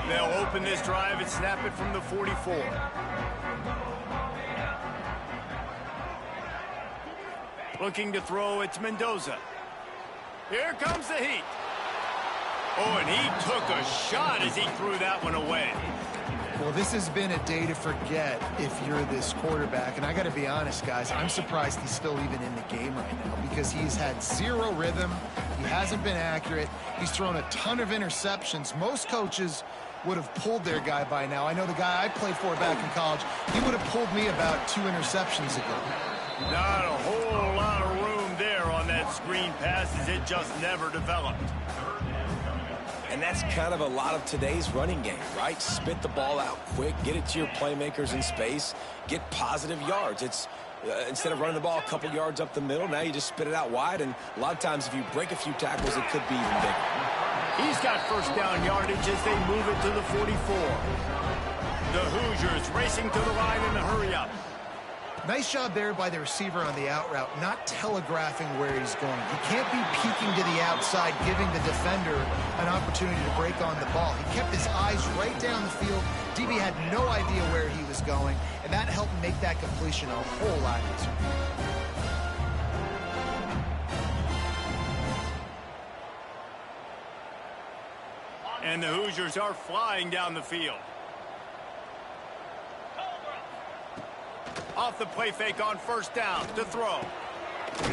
They'll open this drive and snap it from the 44. Looking to throw, it's Mendoza. Here comes the heat. Oh, and he took a shot as he threw that one away. Well, this has been a day to forget if you're this quarterback. And I got to be honest, guys, I'm surprised he's still even in the game right now because he's had zero rhythm. He hasn't been accurate. He's thrown a ton of interceptions. Most coaches would have pulled their guy by now. I know the guy I played for back in college, he would have pulled me about 2 interceptions ago. Not a whole lot of room there on that screen pass as it just never developed. And that's kind of a lot of today's running game, right? Spit the ball out quick, get it to your playmakers in space, get positive yards. It's instead of running the ball a couple yards up the middle, now you just spit it out wide, and a lot of times if you break a few tackles, it could be even bigger. He's got first down yardage as they move it to the 44. The Hoosiers racing to the line in a hurry-up. Nice job there by the receiver on the out route, not telegraphing where he's going. He can't be peeking to the outside, giving the defender an opportunity to break on the ball. He kept his eyes right down the field. DB had no idea where he was going, and that helped make that completion a whole lot easier. And the Hoosiers are flying down the field. Off the play fake on first down to throw.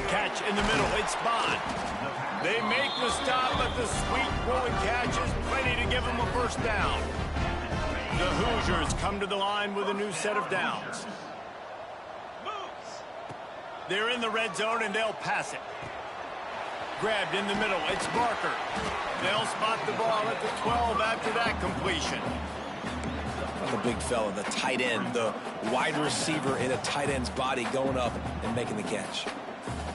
Catch in the middle. It's Bond. They make the stop, but the sweet rolling catch is plenty to give them a first down. The Hoosiers come to the line with a new set of downs. They're in the red zone, and they'll pass it. Grabbed in the middle. It's Barker. They'll spot the ball at the 12 after that completion. The big fella, the tight end, the wide receiver in a tight end's body going up and making the catch.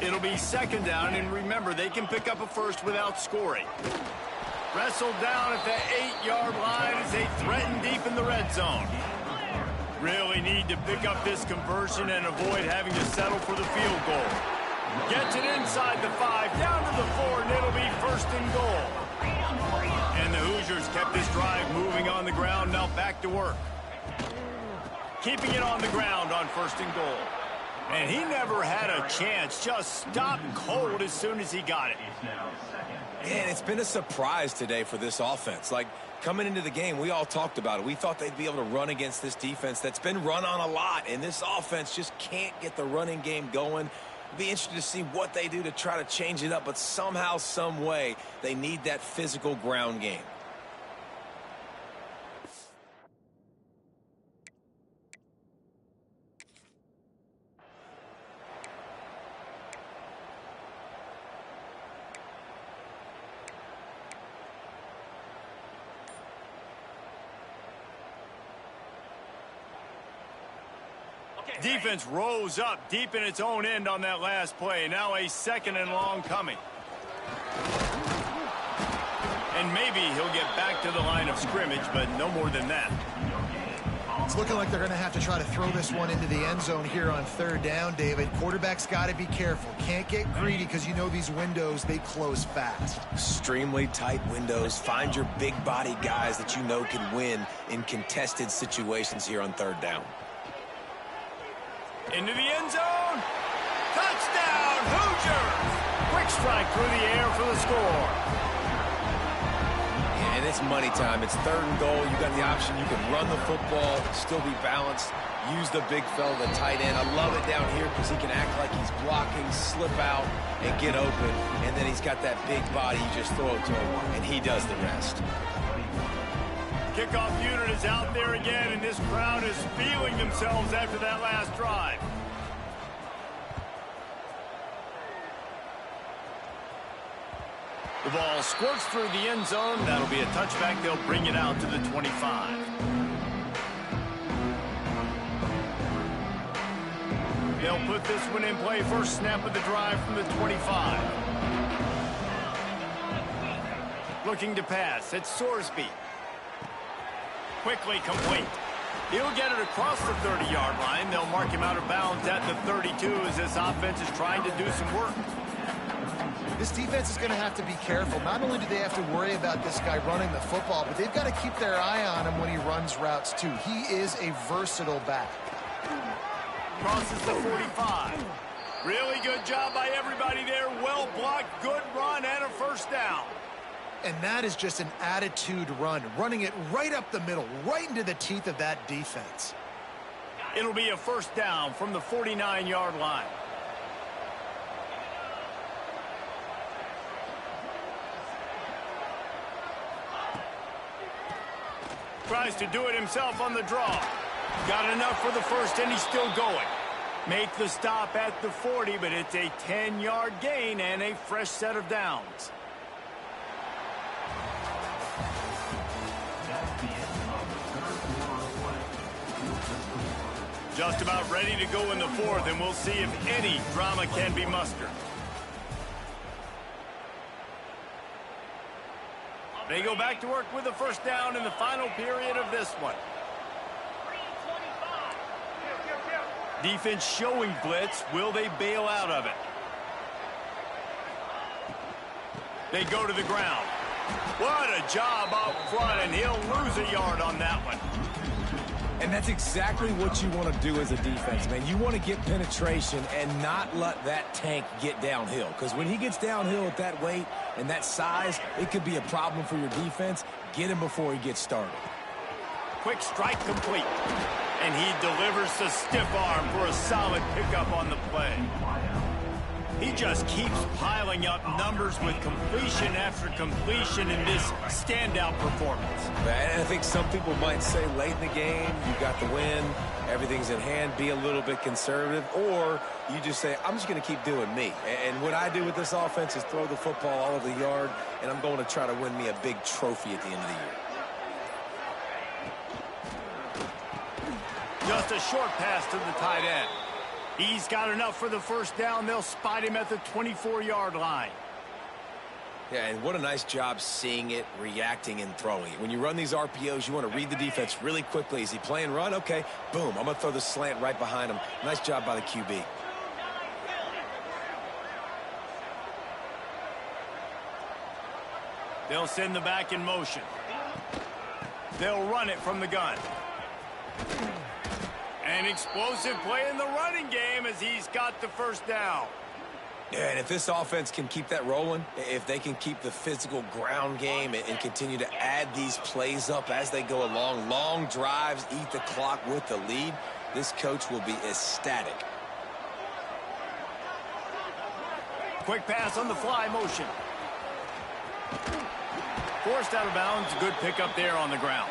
It'll be second down, and remember, they can pick up a first without scoring. Wrestled down at the 8-yard line as they threaten deep in the red zone. Really need to pick up this conversion and avoid having to settle for the field goal. Gets it inside the 5, down to the 4, and it'll be first and goal. And the Hoosiers kept this drive moving on the ground, now back to work. Keeping it on the ground on first and goal. And he never had a chance, just stopped cold as soon as he got it. And it's been a surprise today for this offense. Like, coming into the game, we all talked about it. We thought they'd be able to run against this defense that's been run on a lot, and this offense just can't get the running game going. Be interested to see what they do to try to change it up, but somehow, some way, they need that physical ground game. Defense rose up deep in its own end on that last play. Now a second and long coming. And maybe he'll get back to the line of scrimmage, but no more than that. It's looking like they're going to have to try to throw this one into the end zone here on third down, David. Quarterback's got to be careful. Can't get greedy because you know these windows, they close fast. Extremely tight windows. Find your big body guys that you know can win in contested situations here on third down. Into the end zone. Touchdown, Hoosiers! Quick strike through the air for the score. And it's money time. It's third and goal. You got the option. You can run the football, still be balanced, use the big fella, the tight end. I love it down here because he can act like he's blocking, slip out, and get open. And then he's got that big body. You just throw it to him, and he does the rest. Kickoff unit is out there again, and this crowd is feeling themselves after that last drive. The ball squirts through the end zone. That'll be a touchback. They'll bring it out to the 25. They'll put this one in play. First snap of the drive from the 25. Looking to pass. It's Sorsby. Quickly complete. He'll get it across the 30-yard line. They'll mark him out of bounds at the 32 as this offense is trying to do some work. This defense is going to have to be careful. Not only do they have to worry about this guy running the football, but they've got to keep their eye on him when he runs routes, too. He is a versatile back. Crosses the 45. Really good job by everybody there. Well blocked, good run, and a first down. And that is just an attitude run, running it right up the middle, right into the teeth of that defense. It'll be a first down from the 49-yard line. Tries to do it himself on the draw. Got enough for the first, and he's still going. Make the stop at the 40, but it's a 10-yard gain and a fresh set of downs. Just about ready to go in the fourth, and we'll see if any drama can be mustered. They go back to work with a first down in the final period of this one. Defense showing blitz. Will they bail out of it? They go to the ground. What a job up front, and he'll lose a yard on that one. And that's exactly what you want to do as a defense, man. You want to get penetration and not let that tank get downhill. Because when he gets downhill at that weight and that size, it could be a problem for your defense. Get him before he gets started. Quick strike complete. And he delivers the stiff arm for a solid pickup on the play. He just keeps piling up numbers with completion after completion in this standout performance. And I think some people might say late in the game, you got the win, everything's in hand, be a little bit conservative, or you just say, I'm just going to keep doing me. And what I do with this offense is throw the football all over the yard, and I'm going to try to win me a big trophy at the end of the year. Just a short pass to the tight end. He's got enough for the first down. They'll spot him at the 24-yard line. Yeah, and what a nice job seeing it, reacting, and throwing it. When you run these RPOs, you want to read the defense really quickly. Is he playing run? Okay, boom, I'm going to throw the slant right behind him. Nice job by the QB. They'll send the back in motion. They'll run it from the gun. An explosive play in the running game as he's got the first down. Yeah, and if this offense can keep that rolling, if they can keep the physical ground game and continue to add these plays up as they go along, long drives, eat the clock with the lead, this coach will be ecstatic. Quick pass on the fly motion. Forced out of bounds. Good pickup there on the ground.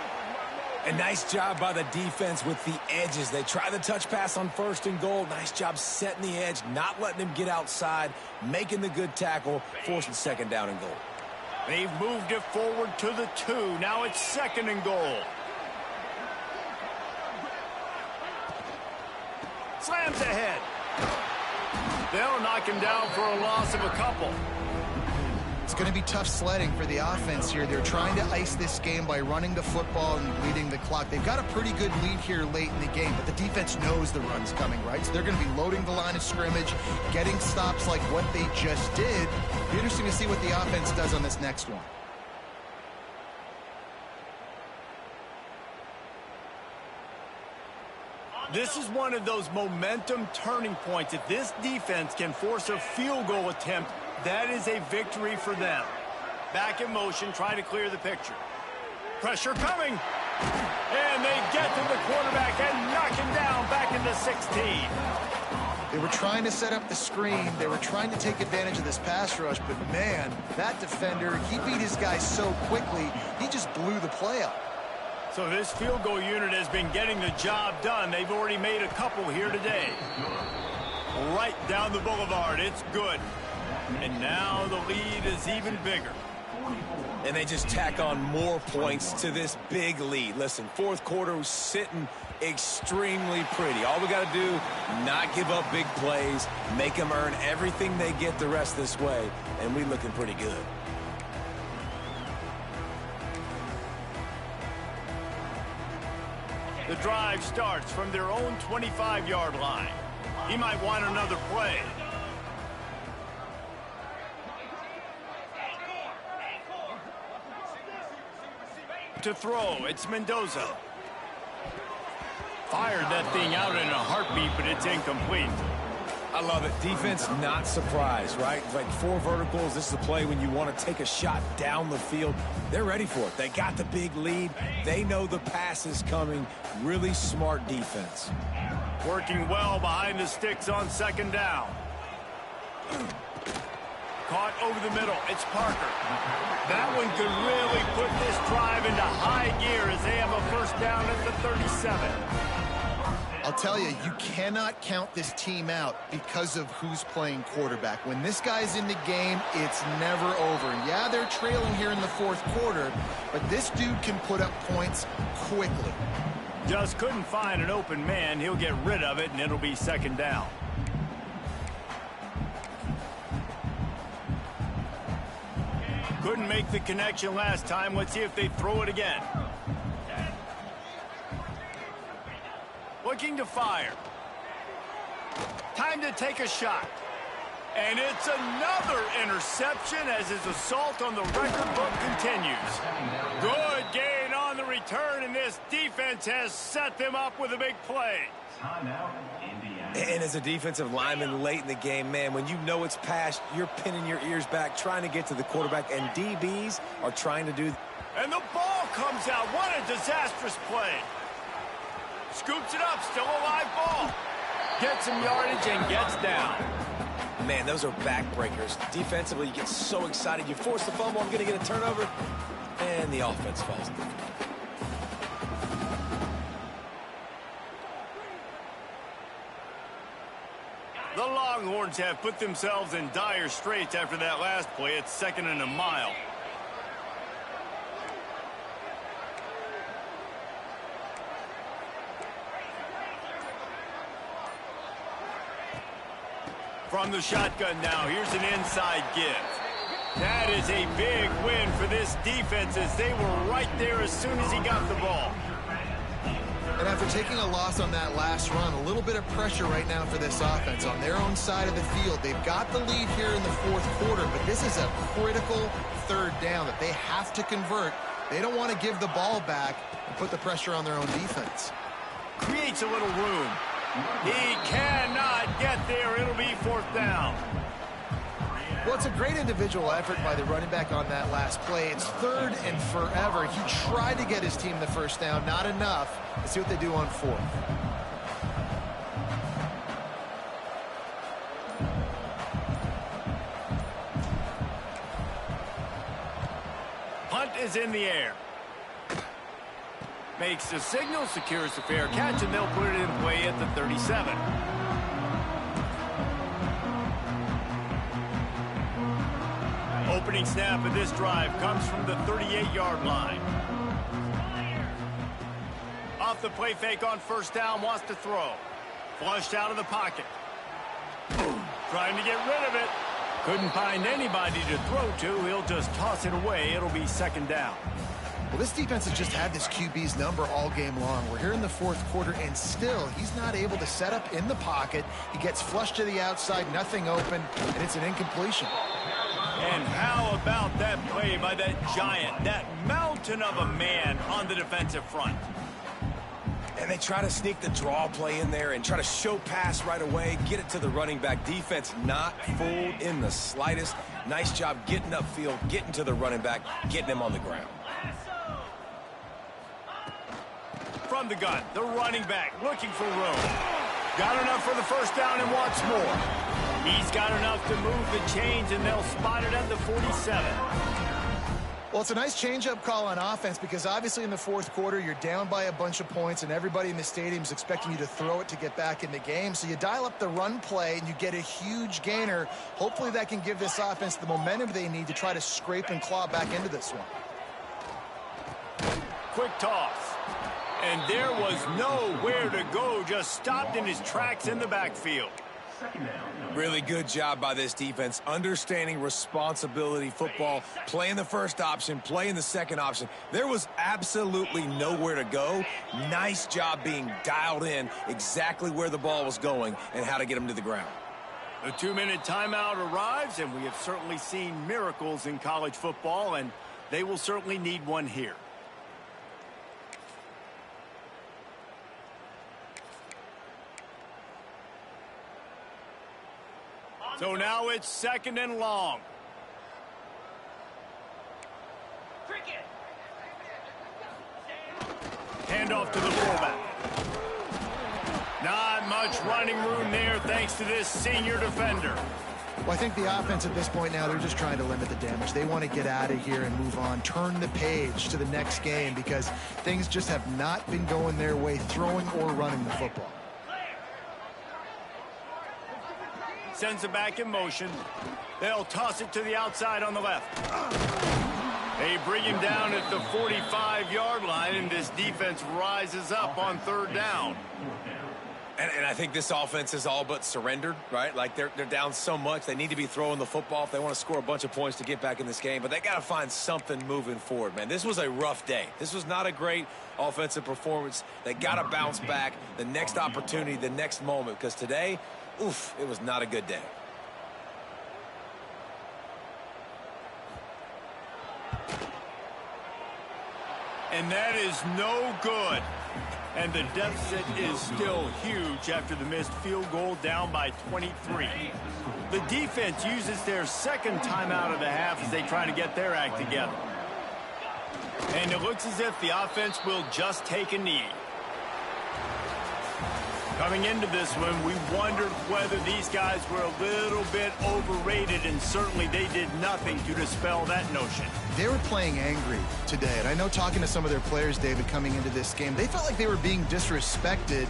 A nice job by the defense with the edges. They try the touch pass on first and goal. Nice job setting the edge, not letting him get outside, making the good tackle, forcing second down and goal. They've moved it forward to the 2. Now it's second and goal. Slams ahead. They'll knock him down for a loss of a couple. It's going to be tough sledding for the offense here. They're trying to ice this game by running the football and leading the clock. They've got a pretty good lead here late in the game, but the defense knows the run's coming, right? So they're going to be loading the line of scrimmage, getting stops like what they just did. It'll be interesting to see what the offense does on this next one. This is one of those momentum turning points. If this defense can force a field goal attempt, that is a victory for them. Back in motion, trying to clear the picture. Pressure coming. And they get to the quarterback and knock him down back into 16. They were trying to set up the screen. They were trying to take advantage of this pass rush, but man, that defender, he beat his guy so quickly, he just blew the play up. So this field goal unit has been getting the job done. They've already made a couple here today. Right down the boulevard. It's good. And now the lead is even bigger. And they just tack on more points to this big lead. Listen, fourth quarter was sitting extremely pretty. All we got to do, not give up big plays, make them earn everything they get the rest this way, and we looking pretty good. The drive starts from their own 25-yard line. He might want another play. To throw, it's Mendoza. Fired that thing out in a heartbeat, but it's incomplete. I love it. Defense not surprised, right? Like 4 verticals. This is a play when you want to take a shot down the field. They're ready for it. They got the big lead. They know the pass is coming. Really smart defense. Working well behind the sticks on second down. Caught over the middle. It's Parker. That one could really put this drive into high gear as they have a first down at the 37. I'll tell you, you cannot count this team out because of who's playing quarterback. When this guy's in the game, it's never over. And yeah, they're trailing here in the fourth quarter, but this dude can put up points quickly. Just couldn't find an open man. He'll get rid of it, and it'll be second down. Couldn't make the connection last time. Let's see if they throw it again. Looking to fire. Time to take a shot. And it's another interception as his assault on the record book continues. Good gain on the return, and this defense has set them up with a big play. And as a defensive lineman late in the game, man, when you know it's past, you're pinning your ears back, trying to get to the quarterback, and DBs are trying to do. And the ball comes out. What a disastrous play. Scoops it up, still a live ball. Gets some yardage and gets down. Man, those are backbreakers. Defensively, you get so excited. You force the fumble, I'm going to get a turnover, and the offense falls. The Longhorns have put themselves in dire straits after that last play. It's second and a mile. From the shotgun now, here's an inside give. That is a big win for this defense as they were right there as soon as he got the ball. And after taking a loss on that last run, a little bit of pressure right now for this offense on their own side of the field. They've got the lead here in the fourth quarter, but this is a critical third down that they have to convert. They don't want to give the ball back and put the pressure on their own defense. Creates a little room. He cannot get there. It'll be fourth down. Well, it's a great individual effort by the running back on that last play. It's third and forever. He tried to get his team the first down. Not enough. Let's see what they do on fourth. Punt is in the air. Makes the signal, secures the fair catch, and they'll put it in play at the 37. Opening snap of this drive comes from the 38-yard line. Off the play fake on first down, wants to throw. Flushed out of the pocket. Trying to get rid of it. Couldn't find anybody to throw to. He'll just toss it away. It'll be second down. Well, this defense has just had this QB's number all game long. We're here in the fourth quarter, and still, he's not able to set up in the pocket. He gets flushed to the outside, nothing open, and it's an incompletion. And how about that play by that giant, that mountain of a man on the defensive front? And they try to sneak the draw play in there and try to show pass right away, get it to the running back. Defense not fooled in the slightest. Nice job getting upfield, getting to the running back, getting him on the ground. From the gun, the running back looking for room. Got enough for the first down and wants more. He's got enough to move the chains, and they'll spot it at the 47. Well, it's a nice change-up call on offense because obviously in the fourth quarter, you're down by a bunch of points and everybody in the stadium is expecting you to throw it to get back in the game. So you dial up the run play and you get a huge gainer. Hopefully that can give this offense the momentum they need to try to scrape and claw back into this one. Quick toss. And there was nowhere to go, just stopped in his tracks in the backfield. Really good job by this defense, understanding responsibility football, playing the first option, playing the second option. There was absolutely nowhere to go. Nice job being dialed in exactly where the ball was going and how to get him to the ground. The 2-minute timeout arrives, and we have certainly seen miracles in college football, and they will certainly need one here. So now it's 2nd and long. Handoff to the fullback. Not much running room there thanks to this senior defender. Well, I think the offense at this point now, they're just trying to limit the damage. They want to get out of here and move on, turn the page to the next game because things just have not been going their way, throwing or running the football. Sends it back in motion. They'll toss it to the outside on the left. They bring him down at the 45-yard line, and this defense rises up on 3rd down. And I think this offense is all but surrendered, right? Like they're down so much. They need to be throwing the football if they want to score a bunch of points to get back in this game. But they got to find something moving forward, man. This was a rough day. This was not a great offensive performance. They got to bounce back the next opportunity, the next moment, because today, oof, it was not a good day. And that is no good. And the deficit is still huge after the missed field goal, down by 23. The defense uses their 2nd timeout of the half as they try to get their act together. And it looks as if the offense will just take a knee. Coming into this one, we wondered whether these guys were a little bit overrated, and certainly they did nothing to dispel that notion. They were playing angry today, and I know talking to some of their players, David, coming into this game, they felt like they were being disrespected.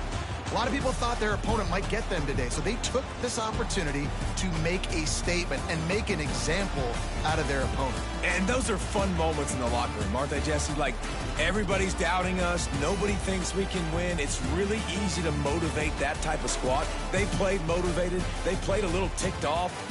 A lot of people thought their opponent might get them today, so they took this opportunity to make a statement and make an example out of their opponent. And those are fun moments in the locker room, aren't they, Jesse? Like, everybody's doubting us. Nobody thinks we can win. It's really easy to motivate that type of squad. They played motivated. They played a little ticked off.